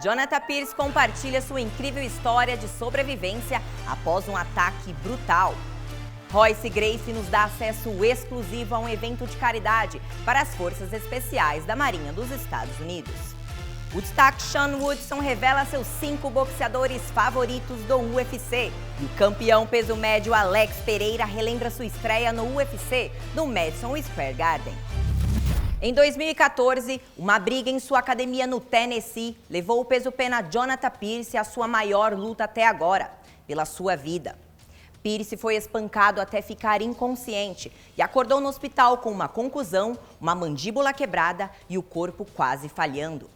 Jonathan Pearce compartilha sua incrível história de sobrevivência após um ataque brutal. Royce Gracie nos dá acesso exclusivo a um evento de caridade para as forças especiais da Marinha dos Estados Unidos. O destaque Woodson revela seus 5 boxeadores favoritos do UFC. E o campeão peso-médio Pereira relembra sua estreia no UFC no Madison Square Garden. Em 2014, uma briga em sua academia no Tennessee levou o peso-pena Jonathan Pearce à sua maior luta até agora, pela sua vida. Pearce foi espancado até ficar inconsciente e acordou no hospital com uma contusão, uma mandíbula quebrada e o corpo quase falhando.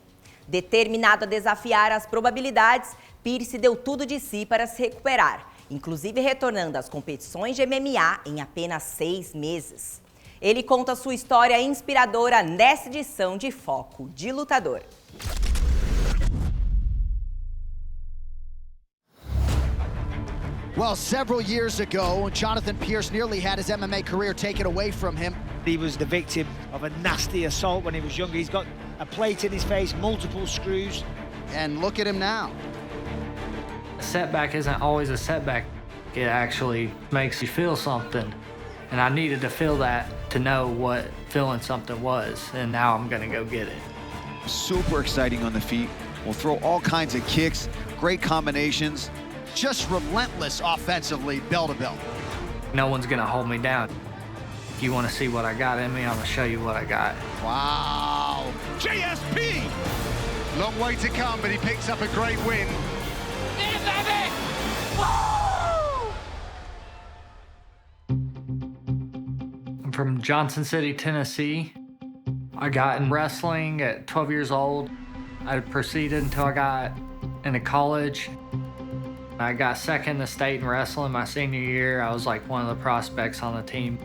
Determinado a desafiar as probabilidades, Pearce deu tudo de si para se recuperar, inclusive retornando às competições de MMA em apenas 6 meses. Ele conta sua história inspiradora nesta edição de Foco de Lutador. Well, several years ago, Jonathan Pearce nearly had his MMA career taken away from him. He was the victim of a nasty assault when he was younger. He's got a plate in his face, multiple screws. And look at him now. A setback isn't always a setback. It actually makes you feel something. And I needed to feel that to know what feeling something was. And now I'm gonna go get it. Super exciting on the feet. Will throw all kinds of kicks, great combinations. Just relentless offensively, bell to bell. No one's gonna hold me down. If you wanna see what I got in me, I'm gonna show you what I got. Wow. JSP! Long way to come, but he picks up a great win. I'm from Johnson City, Tennessee. I got in wrestling at 12 years old. I proceeded until I got into college. I got second in the state in wrestling my senior year. I was like one of the prospects on the team.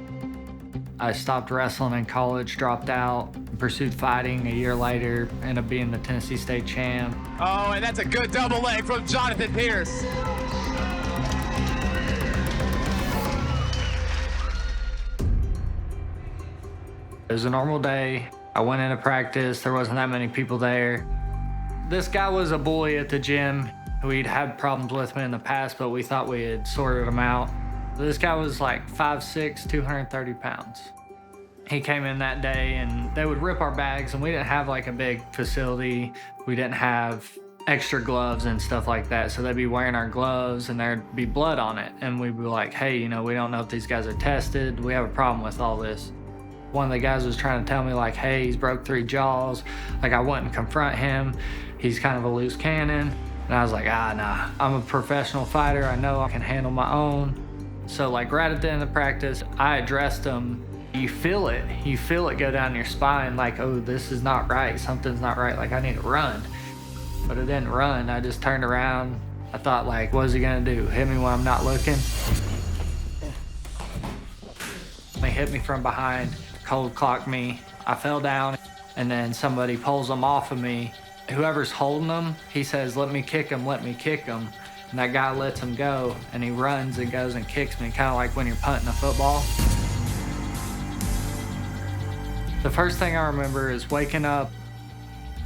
I stopped wrestling in college, dropped out, pursued fighting. A year later, ended up being the Tennessee state champ. Oh, and that's a good double leg from Jonathan Pearce. It was a normal day. I went into practice. There wasn't that many people there. This guy was a bully at the gym. We'd had problems with him in the past, but we thought we had sorted him out. This guy was like 5'6", 230 pounds. He came in that day and they would rip our bags, and we didn't have like a big facility. We didn't have extra gloves and stuff like that. So they'd be wearing our gloves and there'd be blood on it. And we'd be like, hey, you know, we don't know if these guys are tested. We have a problem with all this. One of the guys was trying to tell me like, hey, he's broke 3 jaws. Like I wouldn't confront him. He's kind of a loose cannon. And I was like, nah, I'm a professional fighter. I know I can handle my own. So like right at the end of practice, I addressed him. You feel it go down your spine like, oh, this is not right. Something's not right. Like I need to run. But it didn't run. I just turned around. I thought like, what is he gonna do? Hit me when I'm not looking? He hit me from behind, cold clocked me. I fell down and then somebody pulls him off of me. Whoever's holding him, he says, let me kick him, let me kick him. And that guy lets him go, and he runs and goes and kicks me, kind of like when you're punting a football. The first thing I remember is waking up.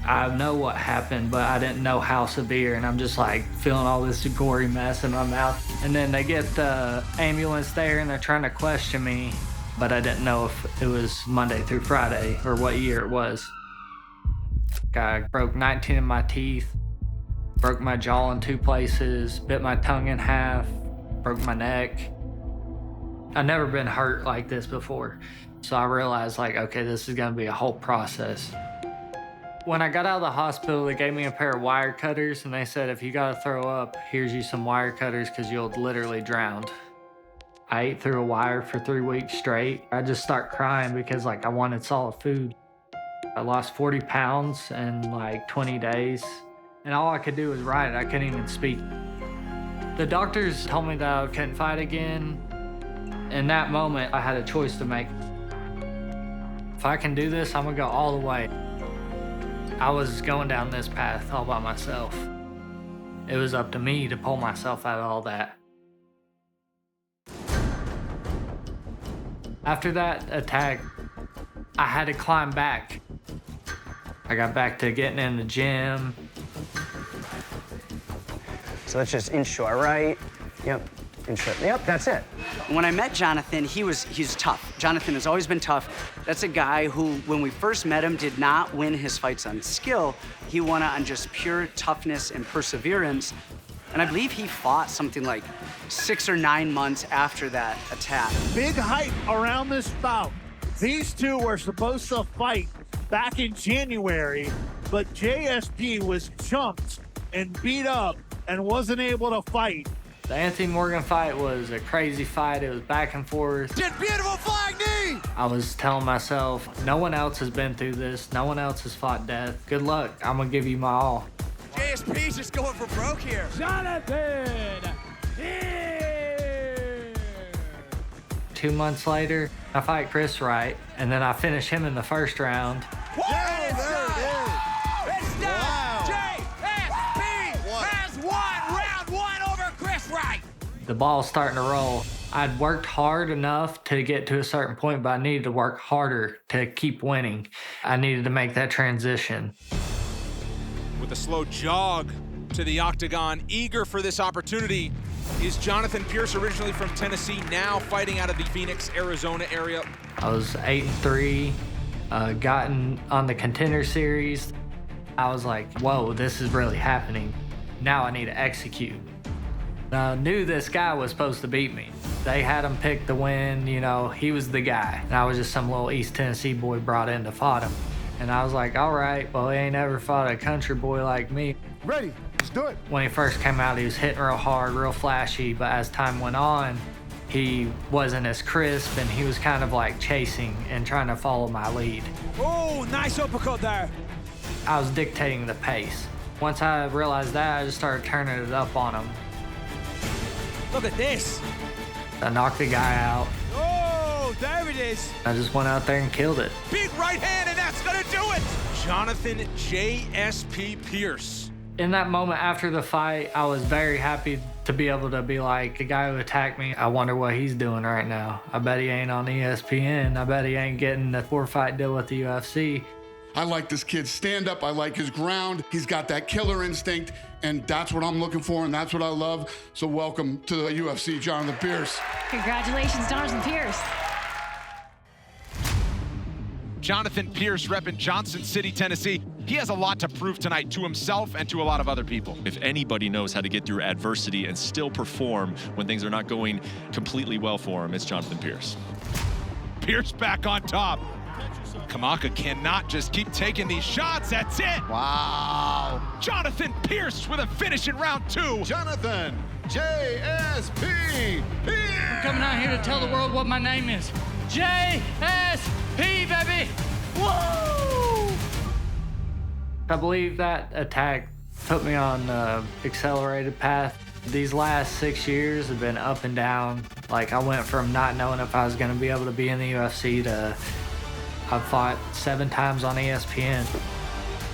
I know what happened, but I didn't know how severe, and I'm just like feeling all this gory mess in my mouth. And then they get the ambulance there, and they're trying to question me, but I didn't know if it was Monday through Friday or what year it was. I broke 19 of my teeth, broke my jaw in 2 places, bit my tongue in half, broke my neck. I've never been hurt like this before. So I realized like, okay, this is gonna be a whole process. When I got out of the hospital, they gave me a pair of wire cutters and they said, if you gotta throw up, here's you some wire cutters because you'll literally drown. I ate through a wire for 3 weeks straight. I just start crying because like I wanted solid food. I lost 40 pounds in like 20 days, and all I could do was write. I couldn't even speak. The doctors told me that I couldn't fight again. In that moment, I had a choice to make. If I can do this, I'm gonna go all the way. I was going down this path all by myself. It was up to me to pull myself out of all that. After that attack, I had to climb back. I got back to getting in the gym, So let's just inshore right. Yep, inshore. Yep, that's it. When I met Jonathan, he's tough. Jonathan has always been tough. That's a guy who, when we first met him, did not win his fights on skill. He won it on just pure toughness and perseverance. And I believe he fought something like 6 or 9 months after that attack. Big hype around this bout. These two were supposed to fight back in January, but JSP was chumped and beat up and wasn't able to fight. The Anthony Morgan fight was a crazy fight. It was back and forth. Just beautiful flying knee! I was telling myself, no one else has been through this. No one else has fought death. Good luck. I'm gonna give you my all. JSP's just going for broke here. Jonathan! 2 months later, I fight Chris Wright, and then I finish him in the first round. It's done! JSP has won round 1 over Chris Wright. The ball's starting to roll. I'd worked hard enough to get to a certain point, but I needed to work harder to keep winning. I needed to make that transition. With a slow jog to the octagon, eager for this opportunity, is Jonathan Pearce, originally from Tennessee, now fighting out of the Phoenix, Arizona area. I was 8-3, gotten on the Contender Series. I was like, whoa, this is really happening. Now I need to execute. I knew this guy was supposed to beat me. They had him pick the win, you know, he was the guy. And I was just some little East Tennessee boy brought in to fight him. And I was like, all right, well, he ain't ever fought a country boy like me. Ready, let's do it. When he first came out, he was hitting real hard, real flashy, but as time went on, he wasn't as crisp, and he was kind of like chasing and trying to follow my lead. Oh, nice uppercut there. I was dictating the pace. Once I realized that, I just started turning it up on him. Look at this. I knocked the guy out. Oh, there it is. I just went out there and killed it. Big right hand, and that's gonna do it! Jonathan JSP Pearce. In that moment after the fight, I was very happy to be able to be like, the guy who attacked me, I wonder what he's doing right now. I bet he ain't on ESPN. I bet he ain't getting the 4-fight deal with the UFC. I like this kid's stand-up. I like his ground. He's got that killer instinct, and that's what I'm looking for, and that's what I love. So welcome to the UFC, Jonathan Pearce. Congratulations, Jonathan Pearce. Jonathan Pearce repping Johnson City, Tennessee. He has a lot to prove tonight to himself and to a lot of other people. If anybody knows how to get through adversity and still perform when things are not going completely well for him, it's Jonathan Pearce. Pearce back on top. Kamaka cannot just keep taking these shots. That's it. Wow. Jonathan Pearce with a finish in round 2. Jonathan JSP Pearce. I'm coming out here to tell the world what my name is. JSP, baby. Woo! I believe that attack put me on the accelerated path. These last 6 years have been up and down. Like, I went from not knowing if I was going to be able to be in the UFC to I've fought 7 times on ESPN.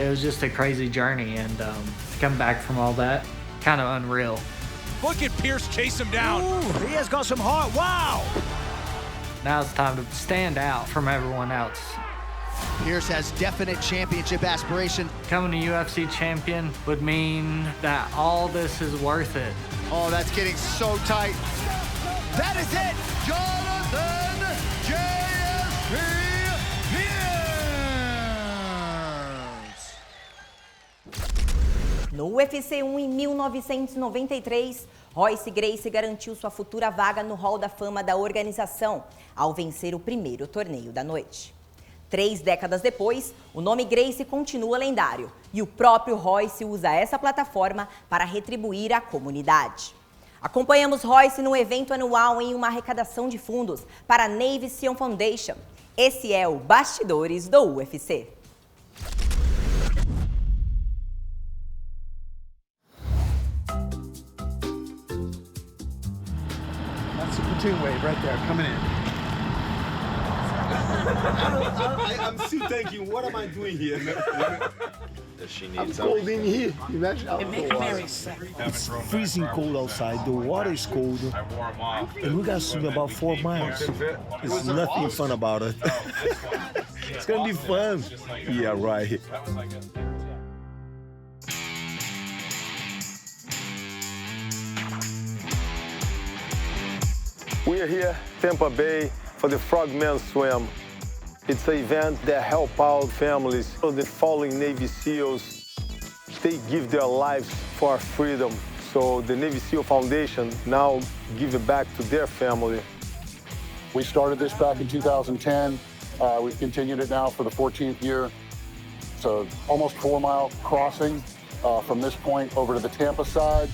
It was just a crazy journey, and to come back from all that, kind of unreal. Look at Pearce chase him down. Ooh, he has got some heart. Wow. Now it's time to stand out from everyone else. Pearce has definite championship aspiration. Becoming a UFC champion would mean that all this is worth it. Oh, that's getting so tight. That is it, Jonathan JSP. No UFC 1 em 1993, Royce Gracie garantiu sua futura vaga no Hall da Fama da organização, ao vencer o primeiro torneio da noite. 3 décadas depois, o nome Gracie continua lendário e o próprio Royce usa essa plataforma para retribuir à comunidade. Acompanhamos Royce no evento anual em uma arrecadação de fundos para a Navy SEAL Foundation. Esse é o Bastidores do UFC. That's the platoon wave right there, coming in. I'm still thinking, what am I doing here? I'm cold in here. Imagine how It's freezing cold outside. The water is cold. And we got to swim about 4 miles. There's nothing fun about it. It's going to be fun. Yeah, right. We are here, Tampa Bay, for the Frogman Swim. It's an event that helps out families of the fallen Navy SEALs. They give their lives for our freedom. So the Navy SEAL Foundation now give it back to their family. We started this back in 2010. We've continued it now for the 14th year. It's a almost 4-mile crossing from this point over to the Tampa side.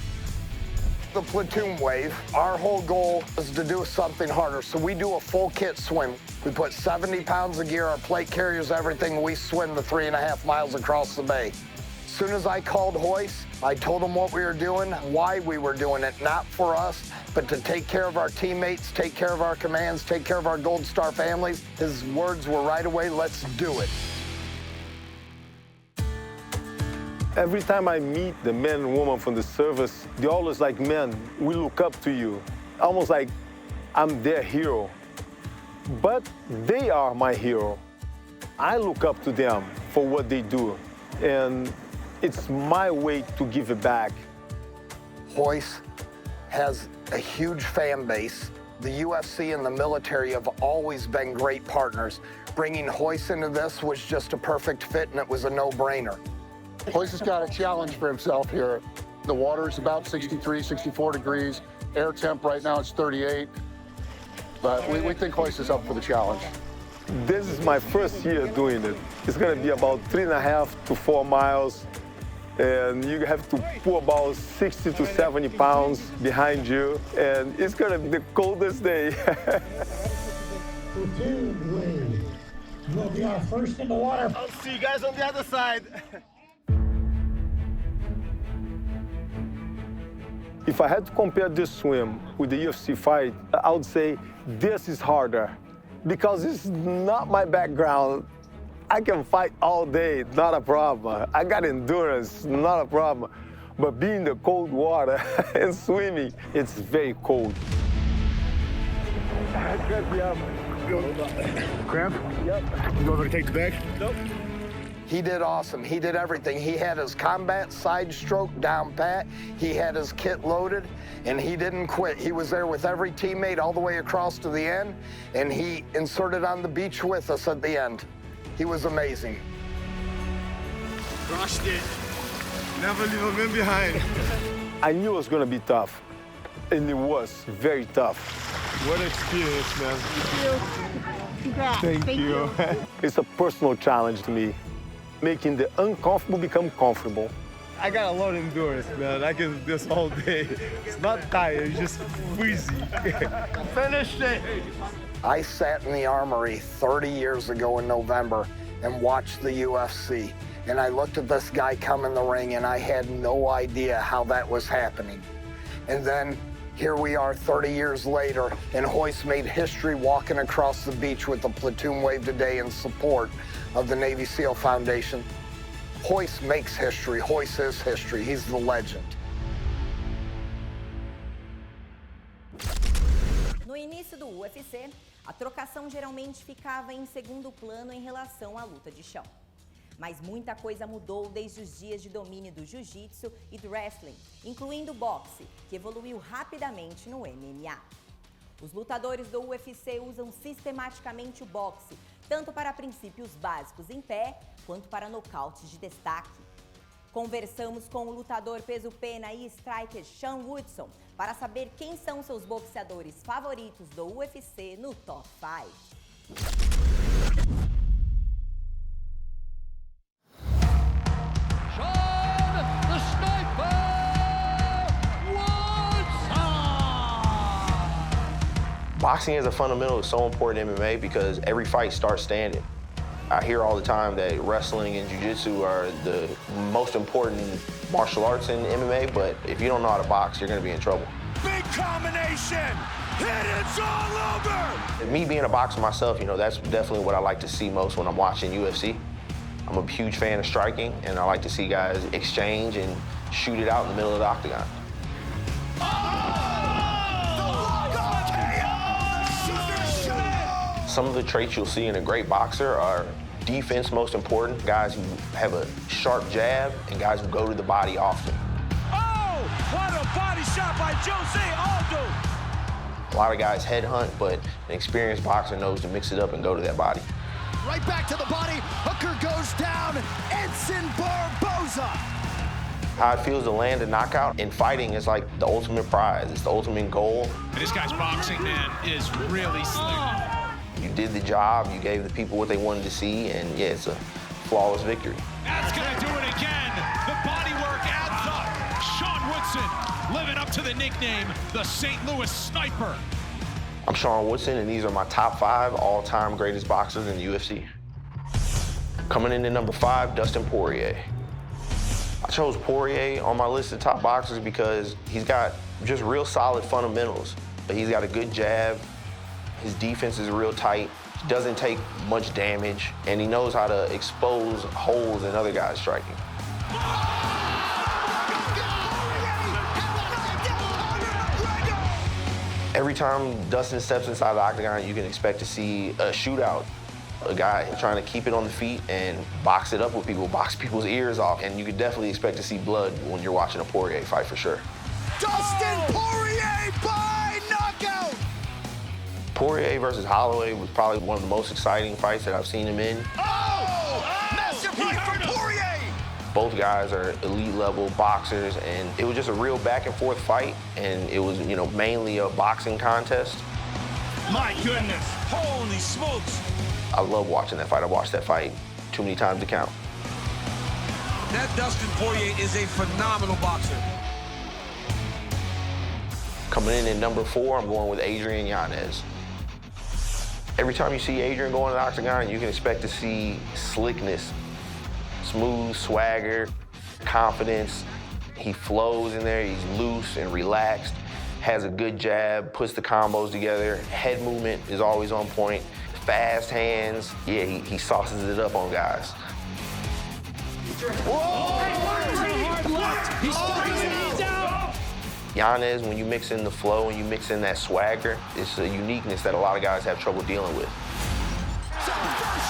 The platoon wave, our whole goal is to do something harder. So we do a full kit swim. We put 70 pounds of gear, our plate carriers, everything. We swim the 3.5 miles across the bay. As soon as I called Royce, I told him what we were doing, why we were doing it, not for us, but to take care of our teammates, take care of our commands, take care of our Gold Star families. His words were right away, let's do it. Every time I meet the men and women from the service, they're always like, man, we look up to you. Almost like I'm their hero. But they are my hero. I look up to them for what they do. And it's my way to give it back. Royce has a huge fan base. The UFC and the military have always been great partners. Bringing Royce into this was just a perfect fit, and it was a no-brainer. Royce has got a challenge for himself here. The water is about 63, 64 degrees. Air temp right now is 38. But we think Royce is up for the challenge. This is my first year doing it. It's gonna be about 3.5 to 4 miles. And you have to pull about 60 to 70 pounds behind you. And it's gonna be the coldest day. We'll be our first in the water. I'll see you guys on the other side. If I had to compare this swim with the UFC fight, I would say this is harder because it's not my background. I can fight all day, not a problem. I got endurance, not a problem. But being in the cold water and swimming, it's very cold. Cramp? Yep. You want me to take the bag? Nope. He did awesome. He did everything. He had his combat side stroke down pat. He had his kit loaded, and he didn't quit. He was there with every teammate all the way across to the end, and he inserted on the beach with us at the end. He was amazing. Crushed it. Never leave a man behind. I knew it was going to be tough, and it was very tough. What an experience, man. Congrats. Thank you. It's a personal challenge to me, making the uncomfortable become comfortable. I got a lot of endurance, man. I can do this all day. It's not tired, it's just freezing. Finished it. I sat in the armory 30 years ago in November and watched the UFC. And I looked at this guy come in the ring, and I had no idea how that was happening. And then here we are 30 years later, and Royce made history walking across the beach with the platoon wave today in support of the Navy SEAL Foundation. Royce makes history. Royce is history. He's the legend. No início do UFC, a trocação geralmente ficava em segundo plano em relação à luta de chão. Mas muita coisa mudou desde os dias de domínio do jiu-jitsu e do wrestling, incluindo o boxe, que evoluiu rapidamente no MMA. Os lutadores do UFC usam sistematicamente o boxe, tanto para princípios básicos em pé, quanto para nocautes de destaque. Conversamos com o lutador peso-pena e striker Sean Woodson para saber quem são seus boxeadores favoritos do UFC no Top 5. Boxing as a fundamental is so important in MMA because every fight starts standing. I hear all the time that wrestling and jiu-jitsu are the most important martial arts in MMA, but if you don't know how to box, you're gonna be in trouble. Big combination! Hit it's all over! Me being a boxer myself, you know, that's definitely what I like to see most when I'm watching UFC. I'm a huge fan of striking, and I like to see guys exchange and shoot it out in the middle of the octagon. Some of the traits you'll see in a great boxer are defense most important, guys who have a sharp jab, and guys who go to the body often. Oh, what a body shot by Jose Aldo! A lot of guys headhunt, but an experienced boxer knows to mix it up and go to that body. Right back to the body. Hooker goes down. Edson Barboza. How it feels to land a knockout in fighting is like the ultimate prize. It's the ultimate goal. This guy's boxing, man, is really slick. You did the job. You gave the people what they wanted to see, and yeah, it's a flawless victory. That's gonna do it again. The body work adds up. Sean Woodson living up to the nickname, the St. Louis Sniper. I'm Sean Woodson, and these are my top 5 all-time greatest boxers in the UFC. Coming in at number 5, Dustin Poirier. I chose Poirier on my list of top boxers because he's got just real solid fundamentals. He's got a good jab. His defense is real tight. He doesn't take much damage, and he knows how to expose holes in other guys' striking. Every time Dustin steps inside the octagon, you can expect to see a shootout. A guy trying to keep it on the feet and box it up with people, box people's ears off. And you could definitely expect to see blood when you're watching a Poirier fight for sure. Dustin Poirier by knockout! Poirier versus Holloway was probably one of the most exciting fights that I've seen him in. Massive right from Poirier! Both guys are elite level boxers, and it was just a real back and forth fight, and it was, mainly a boxing contest. My goodness, holy smokes. I love watching that fight. I watched that fight too many times to count. That Dustin Poirier is a phenomenal boxer. Coming in at number 4, I'm going with Adrian Yanez. Every time you see Adrian go in the octagon, you can expect to see slickness, smooth swagger, confidence. He flows in there, he's loose and relaxed, has a good jab, puts the combos together. Head movement is always on point. Fast hands, yeah, he sauces it up on guys. Yanez, when you mix in the flow and you mix in that swagger, it's a uniqueness that a lot of guys have trouble dealing with. First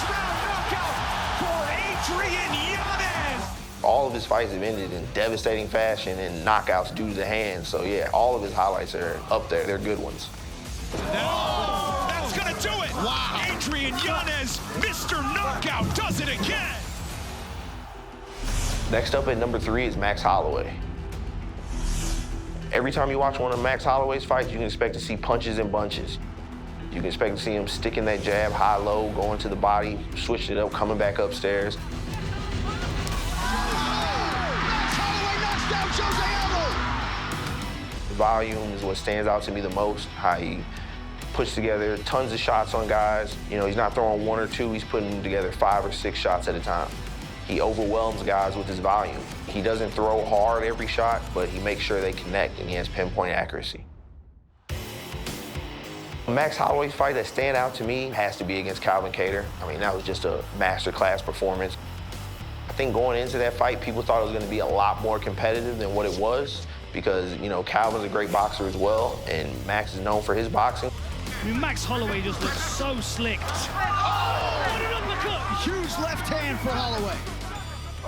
round knockout for Adrian Yanez. All of his fights have ended in devastating fashion and knockouts due to the hands. So yeah, all of his highlights are up there. They're good ones. That's gonna do it. Wow. Adrian Yanez, Mr. Knockout, does it again. Next up at number 3 is Max Holloway. Every time you watch one of Max Holloway's fights, you can expect to see punches and bunches. You can expect to see him sticking that jab high-low, going to the body, switching it up, coming back upstairs. The volume is what stands out to me the most, how he puts together tons of shots on guys. He's not throwing 1 or 2, he's putting together 5 or 6 shots at a time. He overwhelms guys with his volume. He doesn't throw hard every shot, but he makes sure they connect, and he has pinpoint accuracy. Max Holloway's fight that stand out to me has to be against Calvin Kattar. That was just a masterclass performance. I think going into that fight, people thought it was going to be a lot more competitive than what it was because, Calvin's a great boxer as well, and Max is known for his boxing. Max Holloway just looks so slick. What an uppercut! Huge left hand for Holloway.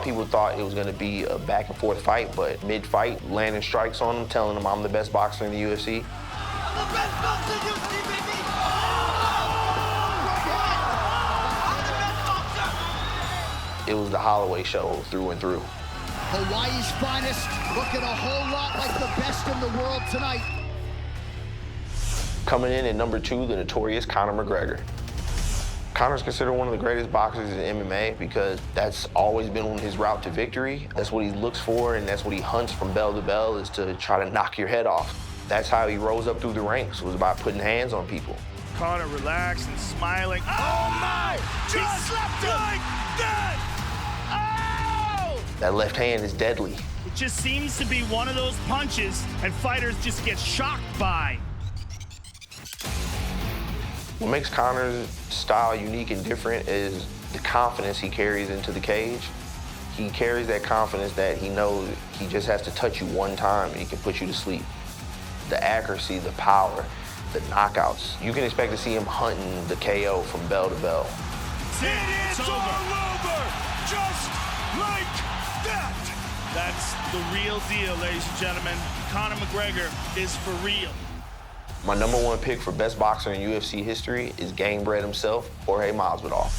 People thought it was going to be a back and forth fight, but mid-fight, landing strikes on him, telling him I'm the best boxer in the UFC. I'm the best boxer in the UFC, baby! It was the Holloway show through and through. Hawaii's finest, looking a whole lot like the best in the world tonight. Coming in at number 2, the notorious Conor McGregor. Conor's considered one of the greatest boxers in MMA because that's always been his route to victory. That's what he looks for, and that's what he hunts from bell to bell, is to try to knock your head off. That's how he rose up through the ranks, was by putting hands on people. Conor relaxed and smiling. Oh my! Just slapped him like that! Oh! That left hand is deadly. It just seems to be one of those punches, and fighters just get shocked by. What makes Conor's style unique and different is the confidence he carries into the cage. He carries that confidence that he knows he just has to touch you one time and he can put you to sleep. The accuracy, the power, the knockouts. You can expect to see him hunting the KO from bell to bell. It's all over, just like that. That's the real deal, ladies and gentlemen. Conor McGregor is for real. My #1 pick for best boxer in UFC history is gang bred himself, Jorge Masvidal.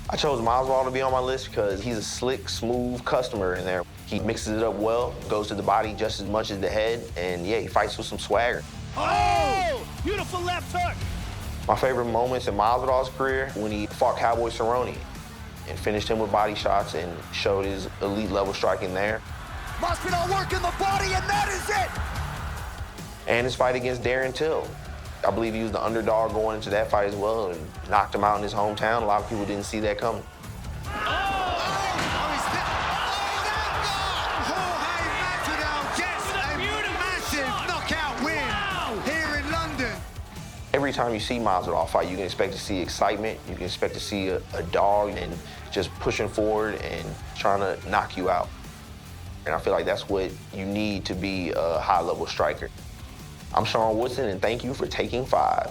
I chose Masvidal to be on my list because he's a slick, smooth customer in there. He mixes it up well, goes to the body just as much as the head, and yeah, he fights with some swagger. Oh! Beautiful left hook! My favorite moments in Masvidal's career when he fought Cowboy Cerrone and finished him with body shots and showed his elite level striking there. Masvidal working the body, and that is it! And his fight against Darren Till. I believe he was the underdog going into that fight as well and knocked him out in his hometown. A lot of people didn't see that coming. Every time you see Masvidal fight, you can expect to see excitement. You can expect to see a dog and just pushing forward and trying to knock you out. And I feel like that's what you need to be a high-level striker. I'm Sean Woodson, and thank you for taking 5.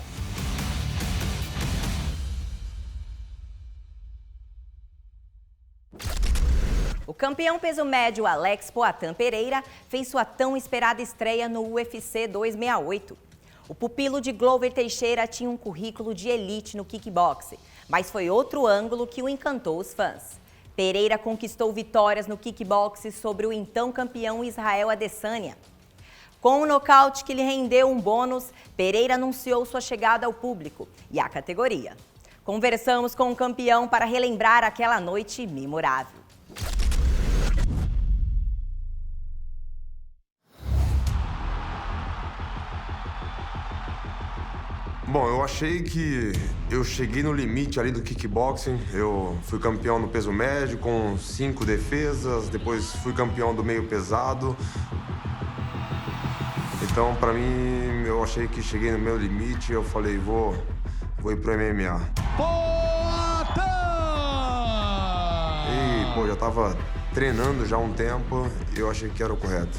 O campeão peso-médio Alex Poatan Pereira fez sua tão esperada estreia no UFC 268. O pupilo de Glover Teixeira tinha um currículo de elite no kickboxing, mas foi outro ângulo que o encantou os fãs. Pereira conquistou vitórias no kickboxing sobre o então campeão Israel Adesanya. Com um nocaute que lhe rendeu um bônus, Pereira anunciou sua chegada ao público e à categoria. Conversamos com o campeão para relembrar aquela noite memorável. Bom, eu achei que eu cheguei no limite ali do kickboxing. Eu fui campeão no peso médio com 5 defesas, depois fui campeão do meio pesado. Então, pra mim, eu achei que cheguei no meu limite. Eu falei, vou ir pro MMA. Poatan! E, pô, já tava treinando já há um tempo e eu achei que era o correto.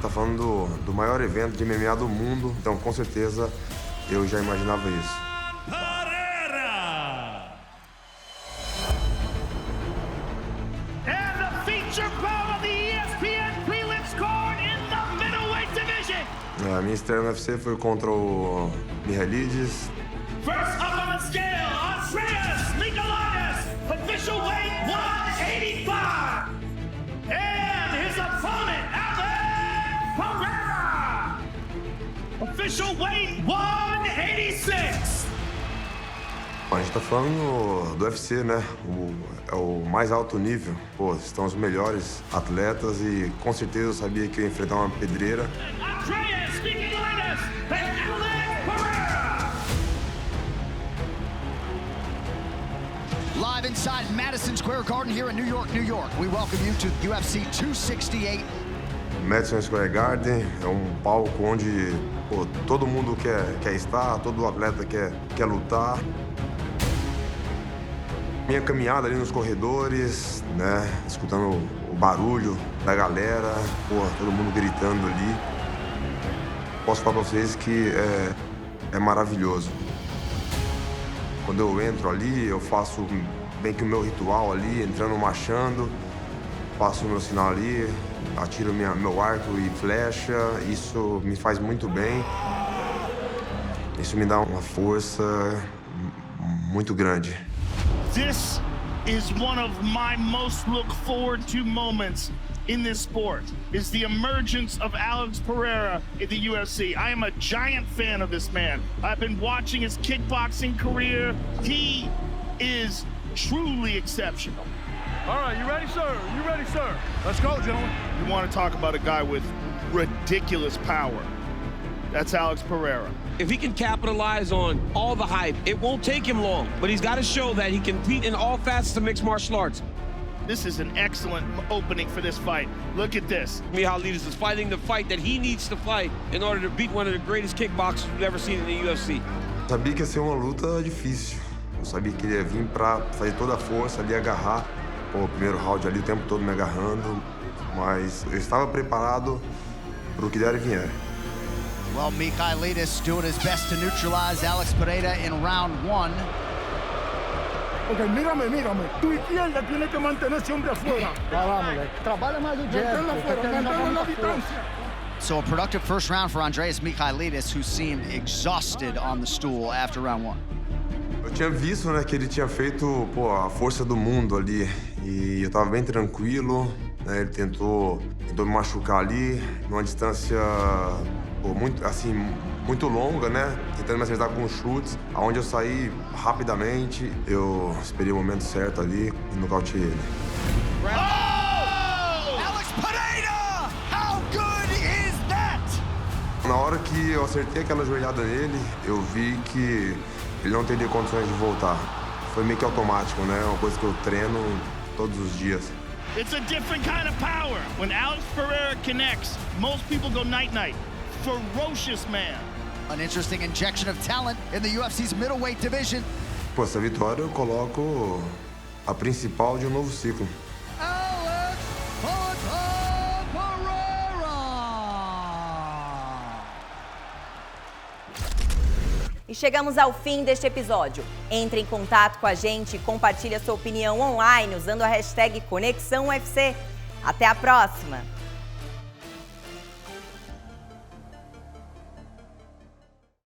Tá falando do maior evento de MMA do mundo, então com certeza eu já imaginava isso. And the feature bout of the ESPN prelims card in the middleweight division. A minha estreia no UFC foi contra o Mihailidis. First up on the scale, Andreas Nicolaitis, official weight 185. And his opponent, Alex Pereira, official weight 186. A gente tá falando do UFC, né? É o mais alto nível. Pô, estão os melhores atletas e com certeza eu sabia que eu ia enfrentar uma pedreira. Andreas Nicolaitis and Alex Pereira. Live inside Madison Square Garden here in New York, New York. We welcome you to UFC 268. Madison Square Garden é um palco onde pô, todo mundo quer estar, todo atleta quer lutar. Minha caminhada ali nos corredores, né, escutando o barulho da galera, pô, todo mundo gritando ali. Posso falar pra vocês que é maravilhoso. Quando eu entro ali, eu faço bem que o meu ritual ali, entrando marchando, faço o meu sinal ali, atiro meu arco e flecha, isso me faz muito bem. Isso me dá uma força muito grande. This is one of my most look forward to moments in this sport, is the emergence of Alex Pereira in the UFC. I am a giant fan of this man. I've been watching his kickboxing career. He is truly exceptional. All right, you ready, sir? You ready, sir? Let's go, gentlemen. You want to talk about a guy with ridiculous power. That's Alex Pereira. If he can capitalize on all the hype, it won't take him long, but he's got to show that he can compete in all facets of mixed martial arts. This is an excellent opening for this fight. Look at this. Mihailidis is fighting the fight that he needs to fight in order to beat one of the greatest kickboxers we've ever seen in the UFC. Sabia que ia ser uma luta difícil. Eu sabia que ele ia vir pra fazer toda a força ali, agarrar. Pô, o primeiro round ali, o tempo todo me agarrando. Mas eu estava preparado pro que der e vier. Well, Mihailidis doing his best to neutralize Alex Pereira in round 1. Ok, mírame. Tu izquierda tiene que mantener siempre afuera. Trabalha mais o Manténlo afuera, manténlo en la distancia. So a productive first round for Andreas Michailidis, who seemed exhausted on the stool after round 1. Eu tinha visto, né, que ele tinha feito, a força do mundo ali. E eu tava bem tranquilo, né? Ele tentou me machucar ali, numa distância muito longa, né? Tentando me acertar com chutes, aonde eu saí rapidamente. Eu esperei o momento certo ali e nocauteei ele. Na hora que eu acertei aquela joelhada nele, eu vi que ele não teria condições de voltar. Foi meio que automático, né? Uma coisa que eu treino todos os dias. It's a different kind of power. When Alex Pereira connects, most people go night-night. Ferocious man. An interesting injection of talent in the UFC's middleweight division. Pô, essa vitória eu coloco a principal de um novo ciclo. E chegamos ao fim deste episódio. Entre em contato com a gente e compartilhe a sua opinião online usando a hashtag Conexão UFC. Até a próxima!